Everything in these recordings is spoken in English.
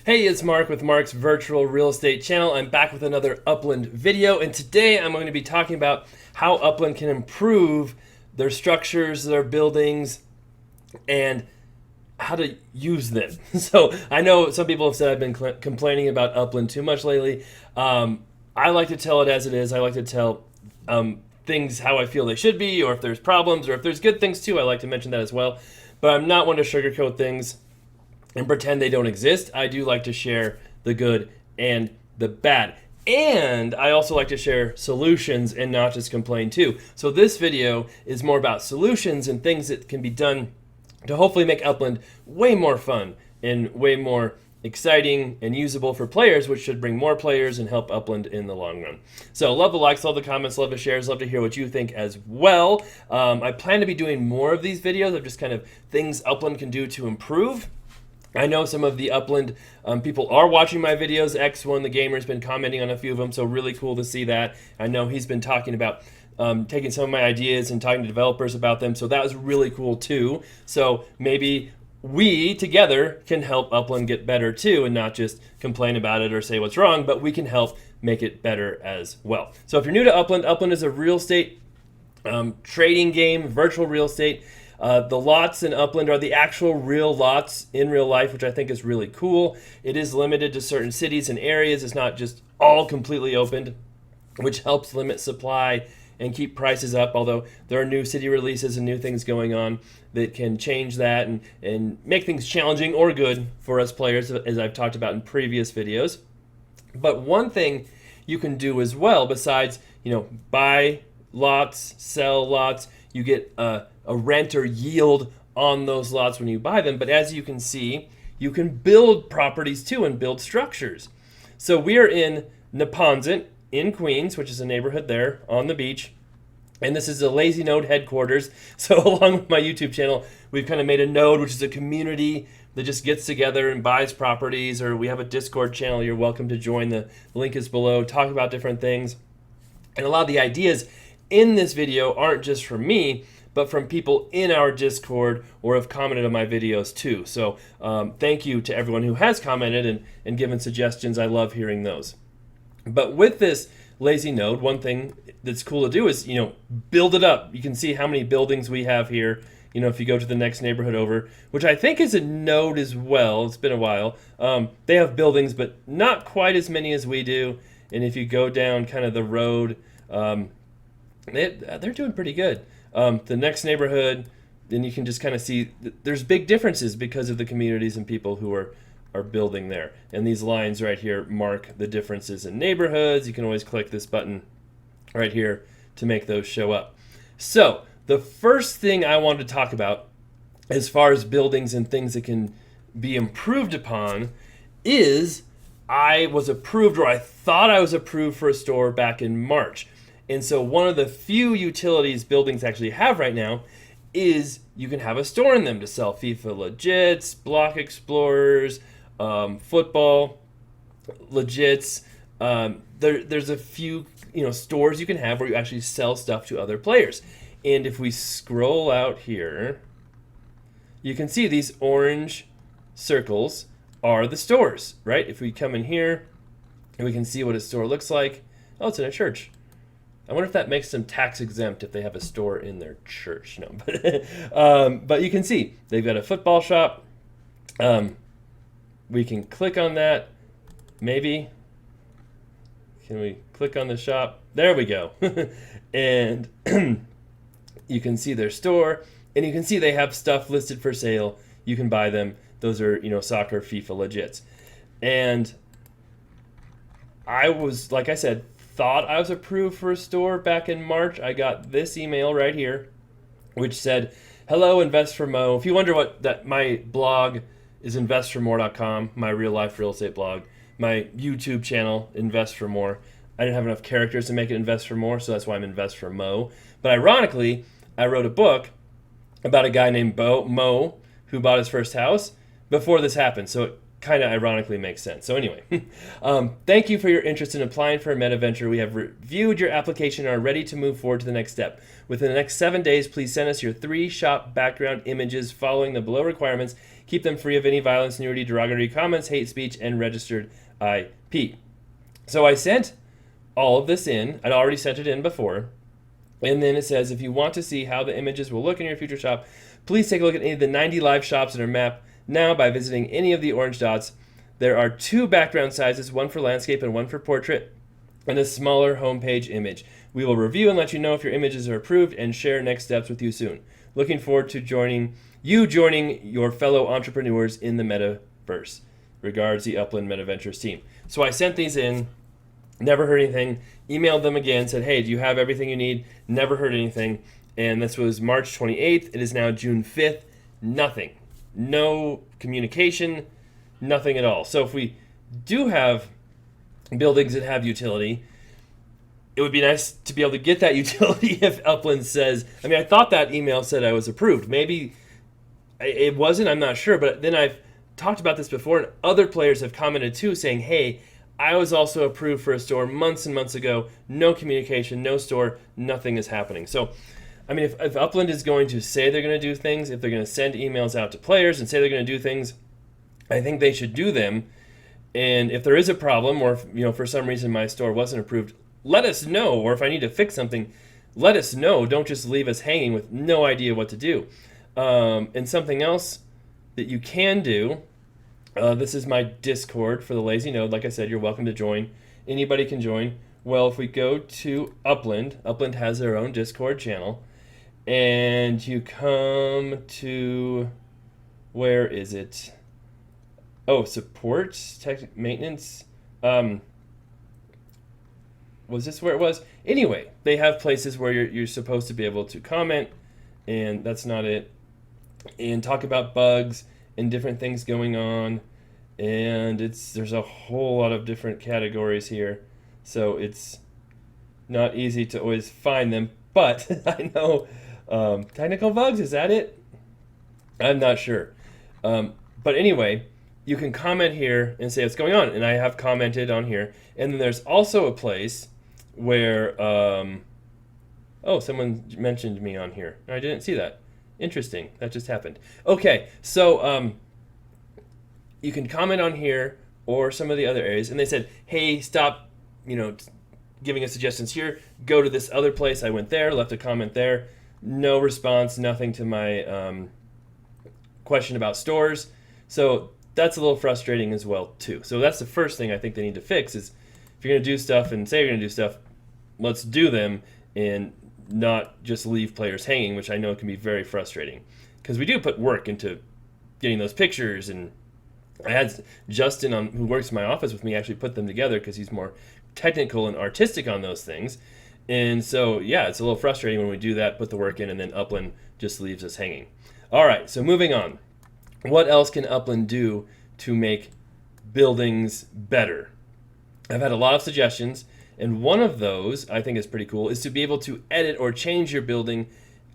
Hey, it's Mark with Mark's Virtual Real Estate Channel. I'm back with another Upland video, and today I'm going to be talking about how Upland can improve their structures, their buildings, and how to use them. So I know some people have said I've been complaining about Upland too much lately. I like to tell it as it is. I like to tell things how I feel they should be, or if there's problems, or if there's good things too. I like to mention that as well. But I'm not one to sugarcoat things and pretend they don't exist. I do like to share the good and the bad. And I also like to share solutions and not just complain too. So this video is more about solutions and things that can be done to hopefully make Upland way more fun and way more exciting and usable for players, which should bring more players and help Upland in the long run. So love the likes, love the comments, love the shares, love to hear what you think as well. I plan to be doing more of these videos of just kind of things Upland can do to improve. I know some of the Upland people are watching my videos. X1, the gamer, has been commenting on a few of them, so really cool to see that. I know he's been talking about taking some of my ideas and talking to developers about them, so that was really cool too. So maybe we together can help Upland get better too, and not just complain about it or say what's wrong, but we can help make it better as well. So if you're new to Upland, Upland is a real estate trading game, virtual real estate. The lots in Upland are the actual real lots in real life, which I think is really cool. It is limited to certain cities and areas. It's not just all completely opened, which helps limit supply and keep prices up, although there are new city releases and new things going on that can change that and make things challenging or good for us players, as I've talked about in previous videos. But one thing you can do as well, besides buy lots, sell lots, you get a rent or yield on those lots when you buy them. But as you can see, you can build properties too and build structures. So we are in Neponset in Queens, which is a neighborhood there on the beach. And this is the Lazy Node headquarters. So along with my YouTube channel, we've kind of made a node, which is a community that just gets together and buys properties. Or we have a Discord channel. You're welcome to join. The link is below. Talk about different things. And a lot of the ideas in this video aren't just from me, but from people in our Discord or have commented on my videos too. So thank you to everyone who has commented and given suggestions. I love hearing those. But with this lazy node, one thing that's cool to do is, build it up. You can see how many buildings we have here. If you go to the next neighborhood over, which I think is a node as well. It's been a while. They have buildings, but not quite as many as we do. And if you go down kind of the road, they're doing pretty good. The next neighborhood, then you can just kind of see there's big differences because of the communities and people who are building there. And these lines right here mark the differences in neighborhoods. You can always click this button right here to make those show up. So the first thing I wanted to talk about as far as buildings and things that can be improved upon is I was approved, or I thought I was approved for a store back in March. And so one of the few utilities buildings actually have right now is you can have a store in them to sell FIFA Legits, Block Explorers, football Legits. There's a few stores you can have where you actually sell stuff to other players. And if we scroll out here, you can see these orange circles are the stores, right? If we come in here and we can see what a store looks like. Oh, it's in a church. I wonder if that makes them tax exempt if they have a store in their church. No, but you can see they've got a football shop. We can click on that. Maybe. Can we click on the shop? There we go. And you can see their store, and you can see they have stuff listed for sale. You can buy them. Those are soccer, FIFA Legits. And I was, like I said, thought I was approved for a store back in March. I got this email right here, which said, "Hello, Invest for Mo." If you wonder what my blog is, investformore.com, my real life real estate blog. My YouTube channel, Invest for More. I didn't have enough characters to make it Invest for More, so that's why I'm Invest for Mo. But ironically, I wrote a book about a guy named Mo who bought his first house before this happened. So it kind of ironically makes sense. So anyway, thank you for your interest in applying for a meta venture. We have reviewed your application and are ready to move forward to the next step. Within the next 7 days, please send us your 3 shop background images following the below requirements. Keep them free of any violence, nudity, derogatory comments, hate speech, and registered IP. So I sent all of this in. I'd already sent it in before. And then it says, if you want to see how the images will look in your future shop, please take a look at any of the 90 live shops that are mapped now by visiting any of the orange dots. There are 2 background sizes, one for landscape and one for portrait, and a smaller homepage image. We will review and let you know if your images are approved and share next steps with you soon. Looking forward to joining your fellow entrepreneurs in the metaverse. Regards, the Upland Meta Ventures team. So I sent these in, never heard anything, emailed them again, said, hey, do you have everything you need? Never heard anything. And this was March 28th. It is now June 5th. Nothing. No communication, nothing at all. So if we do have buildings that have utility, it would be nice to be able to get that utility if Upland says, I mean, I thought that email said I was approved. Maybe it wasn't, I'm not sure. But then I've talked about this before, and other players have commented too, saying, hey, I was also approved for a store months and months ago. No communication, no store, nothing is happening. So I mean, if Upland is going to say they're going to do things, if they're going to send emails out to players and say they're going to do things, I think they should do them. And if there is a problem, or if, for some reason my store wasn't approved, let us know. Or if I need to fix something, let us know. Don't just leave us hanging with no idea what to do. And something else that you can do, this is my Discord for the Lazy Node. Like I said, you're welcome to join. Anybody can join. Well, if we go to Upland has their own Discord channel. And you come to, where is it? Oh, support, tech, maintenance. Was this where it was? Anyway, they have places where you're supposed to be able to comment, and that's not it. And talk about bugs and different things going on. And there's a whole lot of different categories here. So it's not easy to always find them, but I know technical bugs, is that it? I'm not sure. But anyway, you can comment here and say what's going on, and I have commented on here. And then there's also a place where, someone mentioned me on here. I didn't see that. Interesting. That just happened. Okay, so you can comment on here or some of the other areas, and they said, hey, stop, giving us suggestions here. Go to this other place. I went there, left a comment there. No response, nothing to my question about stores. So that's a little frustrating as well, too. So that's the first thing I think they need to fix is if you're going to do stuff and say you're going to do stuff, let's do them and not just leave players hanging, which I know can be very frustrating. Because we do put work into getting those pictures, and I had Justin, who works in my office with me, actually put them together because he's more technical and artistic on those things. And so, yeah, it's a little frustrating when we do that, put the work in, and then Upland just leaves us hanging. All right, so moving on. What else can Upland do to make buildings better? I've had a lot of suggestions, and one of those I think is pretty cool, is to be able to edit or change your building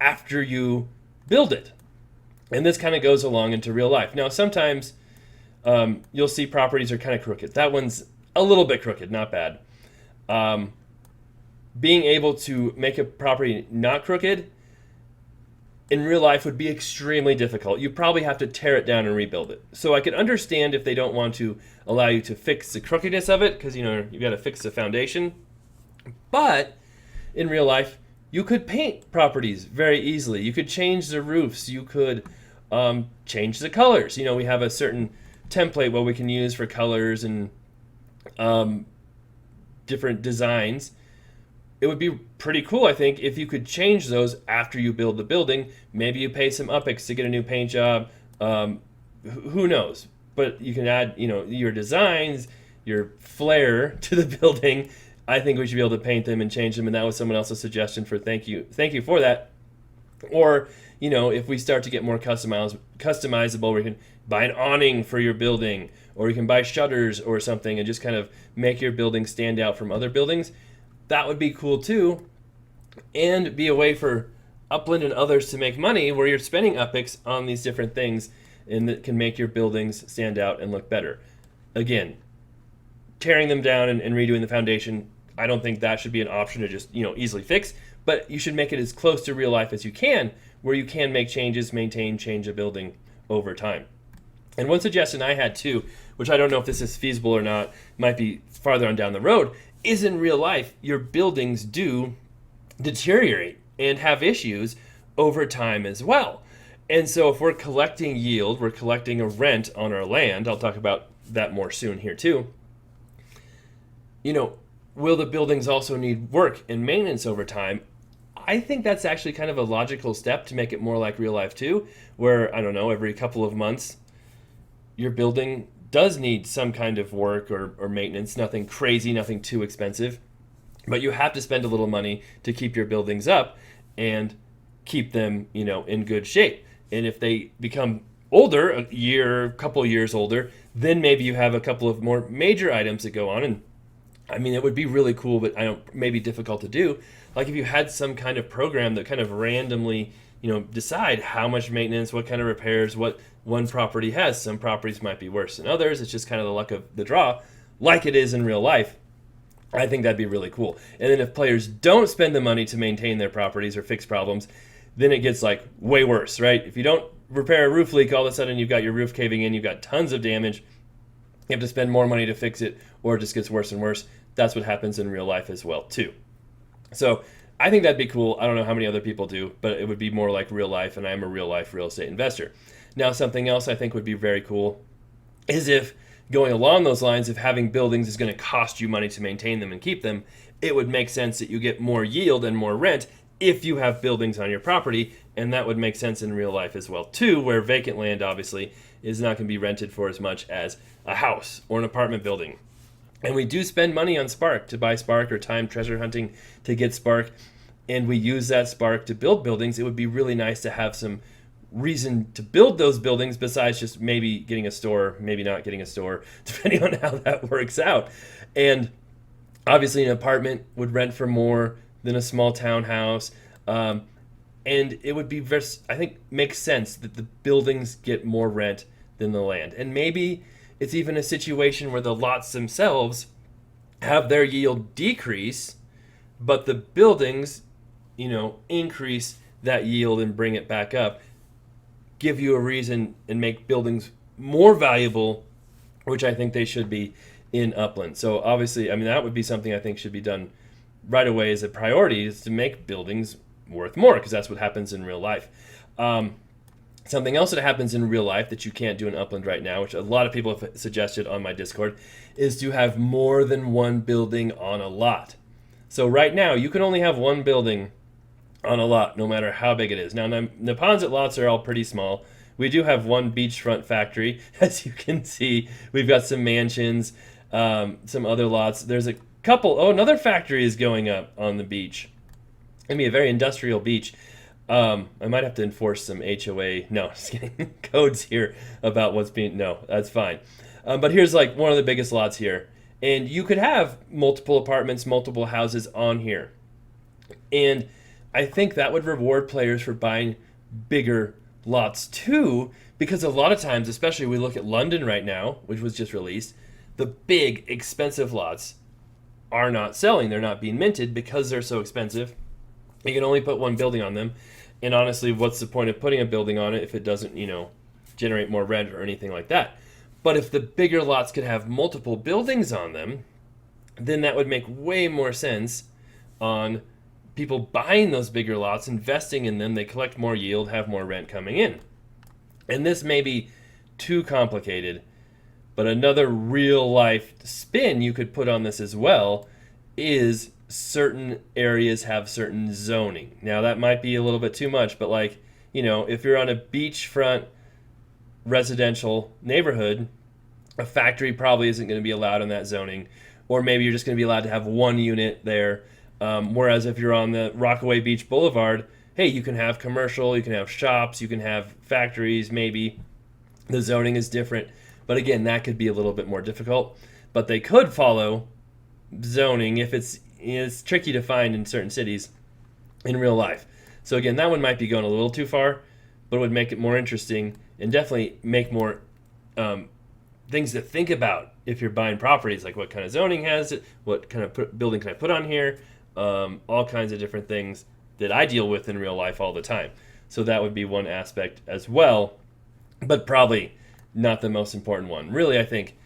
after you build it. And this kind of goes along into real life. Now, sometimes you'll see properties are kind of crooked. That one's a little bit crooked, not bad. Being able to make a property not crooked in real life would be extremely difficult. You probably have to tear it down and rebuild it. So I could understand if they don't want to allow you to fix the crookedness of it, because you've got to fix the foundation. But in real life, you could paint properties very easily. You could change the roofs. You could change the colors. We have a certain template what we can use for colors and different designs. It would be pretty cool, I think, if you could change those after you build the building. Maybe you pay some UPEX to get a new paint job. Who knows? But you can add, your designs, your flair to the building. I think we should be able to paint them and change them, and that was someone else's suggestion for thank you for that. Or, if we start to get more customizable, we can buy an awning for your building, or you can buy shutters or something and just kind of make your building stand out from other buildings. That would be cool too, and be a way for Upland and others to make money where you're spending UPEX on these different things and that can make your buildings stand out and look better. Again, tearing them down and redoing the foundation, I don't think that should be an option to just easily fix, but you should make it as close to real life as you can, where you can make changes, change a building over time. And one suggestion I had too, which I don't know if this is feasible or not, might be farther on down the road, is in real life, your buildings do deteriorate and have issues over time as well. And so if we're collecting yield, we're collecting a rent on our land, I'll talk about that more soon here too, will the buildings also need work and maintenance over time? I think that's actually kind of a logical step to make it more like real life too, where, I don't know, every couple of months, your building does need some kind of work or maintenance, nothing crazy, nothing too expensive, but you have to spend a little money to keep your buildings up and keep them, in good shape. And if they become older, a couple of years older, then maybe you have a couple of more major items that go on. And I mean, it would be really cool, but maybe difficult to do. Like if you had some kind of program that kind of randomly, decide how much maintenance, what kind of repairs, what one property has. Some properties might be worse than others. It's just kind of the luck of the draw, like it is in real life. I think that'd be really cool. And then if players don't spend the money to maintain their properties or fix problems, then it gets like way worse, right? If you don't repair a roof leak, all of a sudden you've got your roof caving in, you've got tons of damage. You have to spend more money to fix it, or it just gets worse and worse. That's what happens in real life as well, too. So I think that'd be cool. I don't know how many other people do, but it would be more like real life, and I'm a real life real estate investor. Now, something else I think would be very cool is if, going along those lines, if having buildings is going to cost you money to maintain them and keep them, it would make sense that you get more yield and more rent if you have buildings on your property, and that would make sense in real life as well, too, where vacant land, obviously, is not going to be rented for as much as a house or an apartment building. And we do spend money on Spark to buy Spark or time treasure hunting to get Spark, and we use that Spark to build buildings. It would be really nice to have some reason to build those buildings besides just maybe getting a store, maybe not getting a store, depending on how that works out. And obviously an apartment would rent for more than a small townhouse. And it would be, I think, makes sense that the buildings get more rent than the land. And maybe it's even a situation where the lots themselves have their yield decrease, but the buildings, increase that yield and bring it back up, give you a reason and make buildings more valuable, which I think they should be in Upland. So obviously, that would be something I think should be done right away as a priority, is to make buildings worth more, because that's what happens in real life. Something else that happens in real life that you can't do in Upland right now, which a lot of people have suggested on my Discord, is to have more than one building on a lot. So right now, you can only have one building on a lot, no matter how big it is. Now, the Neponset lots are all pretty small. We do have one beachfront factory, as you can see. We've got some mansions, some other lots. There's a couple. Oh, another factory is going up on the beach. It's going to be a very industrial beach. I might have to enforce some HOA, no, just kidding, codes here about what's being, no, that's fine. But here's like one of the biggest lots here. And you could have multiple apartments, multiple houses on here. And I think that would reward players for buying bigger lots too, because a lot of times, especially we look at London right now, which was just released, the big expensive lots are not selling. They're not being minted because they're so expensive. You can only put one building on them. And honestly, what's the point of putting a building on it if it doesn't, generate more rent or anything like that? But if the bigger lots could have multiple buildings on them, then that would make way more sense on people buying those bigger lots, investing in them. They collect more yield, have more rent coming in. And this may be too complicated, but another real life spin you could put on this as well is certain areas have certain zoning. Now that might be a little bit too much, but if you're on a beachfront residential neighborhood, a factory probably isn't going to be allowed in that zoning, or maybe you're just going to be allowed to have one unit there. Whereas if you're on the Rockaway Beach Boulevard, hey, you can have commercial, you can have shops, you can have factories, maybe. The zoning is different. But again, that could be a little bit more difficult. But they could follow zoning if it's tricky to find in certain cities in real life. So again, that one might be going a little too far, but it would make it more interesting and definitely make more things to think about if you're buying properties, like what kind of zoning has it, what kind of building can I put on here, all kinds of different things that I deal with in real life all the time. So that would be one aspect as well, but probably not the most important one. Really, I think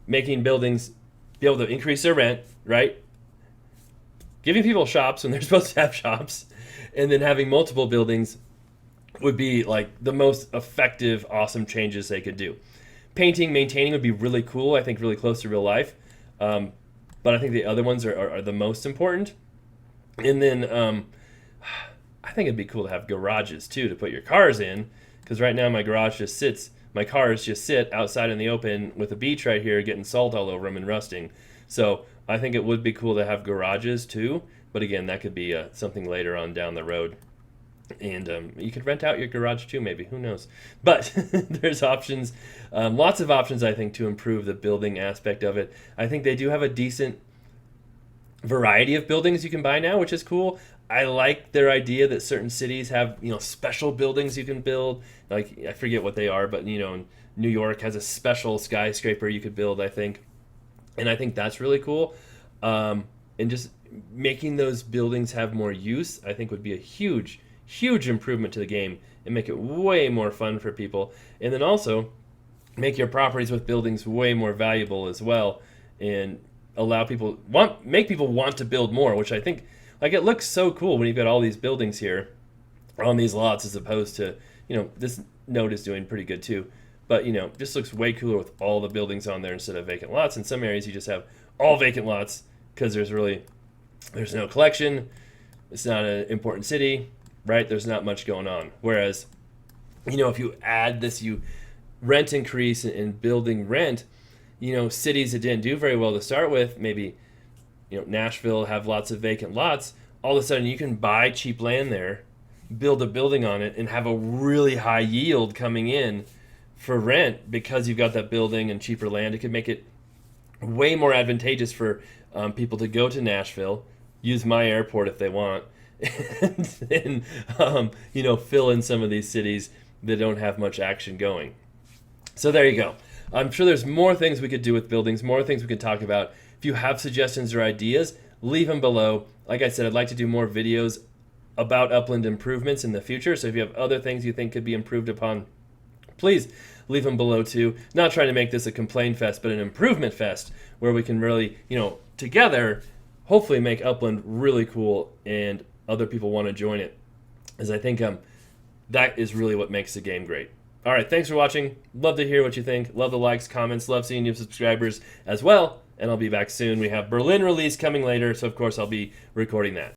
making buildings be able to increase their rent, right? Giving people shops when they're supposed to have shops, and then having multiple buildings would be like the most effective, awesome changes they could do. Painting, maintaining would be really cool, I think really close to real life. But I think the other ones are the most important. And then I think it'd be cool to have garages too to put your cars in, because right now my cars just sit outside in the open with a beach right here getting salt all over them and rusting. So I think it would be cool to have garages too, but again, that could be something later on down the road. And you could rent out your garage too, maybe, who knows. But there's options, lots of options, I think, to improve the building aspect of it. I think they do have a decent variety of buildings you can buy now, which is cool. I like their idea that certain cities have, special buildings you can build. Like, I forget what they are, but, New York has a special skyscraper you could build, I think. And I think that's really cool. And just making those buildings have more use, I think would be a huge improvement to the game and make it way more fun for people. And then also make your properties with buildings way more valuable as well, and make people want to build more, which I think, like, it looks so cool when you've got all these buildings here on these lots, as opposed to, this node is doing pretty good too. But, just looks way cooler with all the buildings on there instead of vacant lots. In some areas you just have all vacant lots because there's no collection. It's not an important city, right? There's not much going on. Whereas, if you add this, rent increase and building rent, cities that didn't do very well to start with, maybe, Nashville, have lots of vacant lots. All of a sudden you can buy cheap land there, build a building on it, and have a really high yield coming in for rent because you've got that building and cheaper land. It could make it way more advantageous for people to go to Nashville, use my airport if they want, and fill in some of these cities that don't have much action going. So there you go. I'm sure there's more things we could do with buildings, more things we could talk about. If you have suggestions or ideas, leave them below. Like I said, I'd like to do more videos about Upland improvements in the future. So if you have other things you think could be improved upon, please leave them below too. Not trying to make this a complaint fest, but an improvement fest where we can really, together, hopefully make Upland really cool and other people want to join it. As I think that is really what makes the game great. All right, thanks for watching. Love to hear what you think. Love the likes, comments. Love seeing new subscribers as well. And I'll be back soon. We have Berlin release coming later, so of course I'll be recording that.